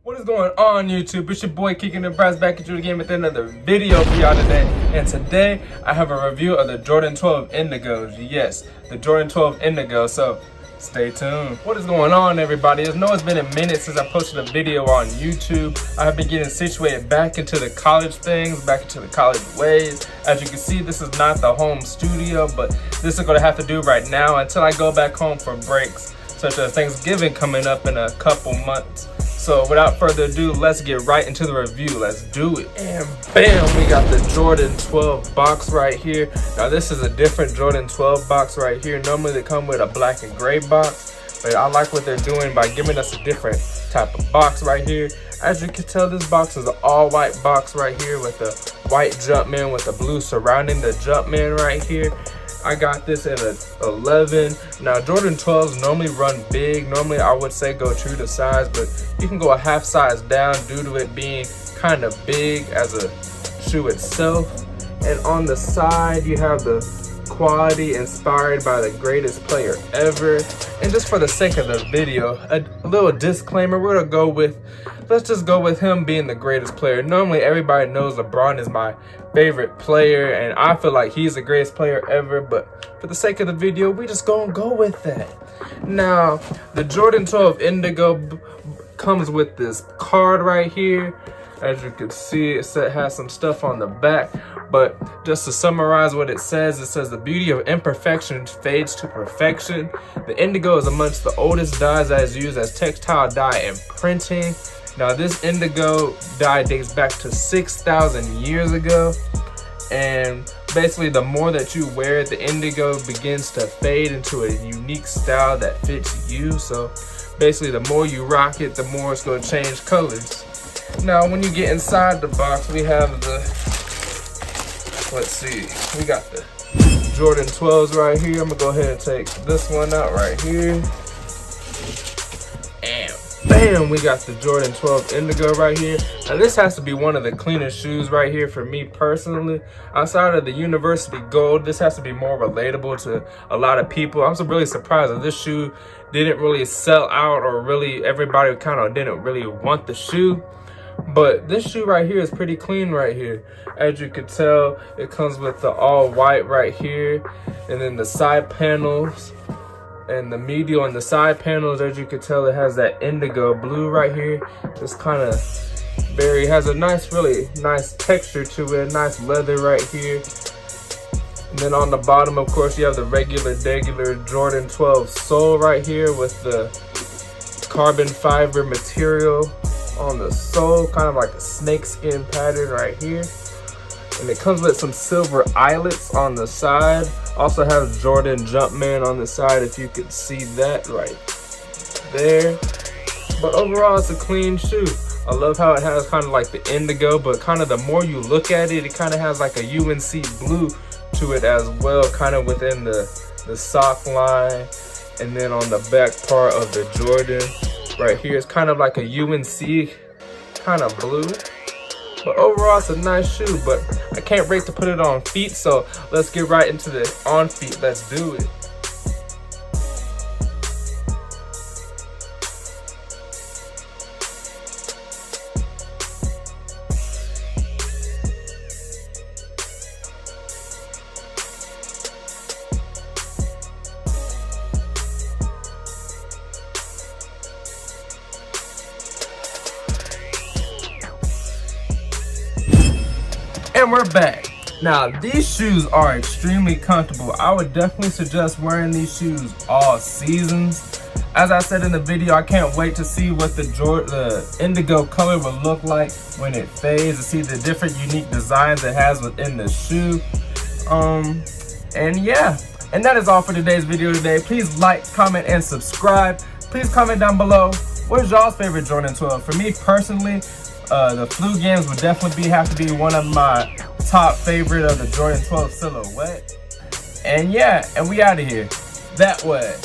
What is going on, YouTube? It's your boy Kicking the Brass back at you again with another video for y'all today. And today I have a review of the Jordan 12 Indigos. Yes, the Jordan 12 Indigo. So stay tuned. What is going on, everybody? I know it's been a minute since I posted a video on YouTube. I have been getting situated back into the college things, back into the college ways. As you can see, this is not the home studio, but this is going to have to do right now until I go back home for breaks, such as Thanksgiving coming up in a couple months. So without further ado, let's get right into the review. Let's do it. And bam, we got the Jordan 12 box right here. Now this is a different Jordan 12 box right here. Normally they come with a black and gray box, but I like what they're doing by giving us a different type of box right here. As you can tell, this box is an all white box right here with the white Jumpman with the blue surrounding the Jumpman right here. I got this in a 11. Now Jordan 12s normally run big. Normally I would say go true to size, but you can go a half size down due to it being kind of big as a shoe itself. And on the side you have the quality inspired by the greatest player ever. And just for the sake of the video, a little disclaimer, we're gonna go with, let's just go with him being the greatest player. Normally everybody knows LeBron is my favorite player and I feel like he's the greatest player ever, but for the sake of the video, we just gonna go with that. Now the Jordan 12 Indigo comes with this card right here. As you can see, it has some stuff on the back, but just to summarize what it says the beauty of imperfection fades to perfection. The indigo is amongst the oldest dyes that is used as textile dye in printing. Now this indigo dye dates back to 6,000 years ago, and basically the more that you wear it, the indigo begins to fade into a unique style that fits you. So basically the more you rock it, the more it's going to change colors. Now when you get inside the box, we have the, let's see, we got the Jordan 12s right here. I'm gonna go ahead and take this one out right here. And bam, we got the Jordan 12 Indigo right here. Now this has to be one of the cleanest shoes right here for me personally. Outside of the University Gold, this has to be more relatable to a lot of people. I'm really surprised that this shoe didn't really sell out, or really everybody kind of didn't really want the shoe. But this shoe right here is pretty clean right here. As you can tell, it comes with the all white right here, and then the side panels and the medial and the side panels, as you can tell, it has that indigo blue right here. Just kind of has a nice, really nice texture to it, nice leather right here. And then on the bottom, of course, you have the regular Jordan 12 sole right here with the carbon fiber material on the sole, kind of like a snakeskin pattern right here. And it comes with some silver eyelets on the side. Also has Jordan Jumpman on the side, if you could see that right there. But overall, it's a clean shoe. I love how it has kind of like the indigo, but kind of the more you look at it, it kind of has like a UNC blue to it as well, kind of within the sock line. And then on the back part of the Jordan right here, it's kind of like a UNC kind of blue. But overall, it's a nice shoe, but I can't wait to put it on feet, so let's get right into the on feet. Let's do it. And we're back. Now these shoes are extremely comfortable. I would definitely suggest wearing these shoes all seasons. As I said in the video, I can't wait to see what the indigo color will look like when it fades, to see the different unique designs it has within the shoe. And yeah, and that is all for today's video today. Please like, comment, and subscribe. Please comment down below, what is y'all's favorite Jordan 12? For me personally, the Flu Games would definitely have to be one of my top favorite of the Jordan 12 silhouette. And yeah, and we out of here. That way.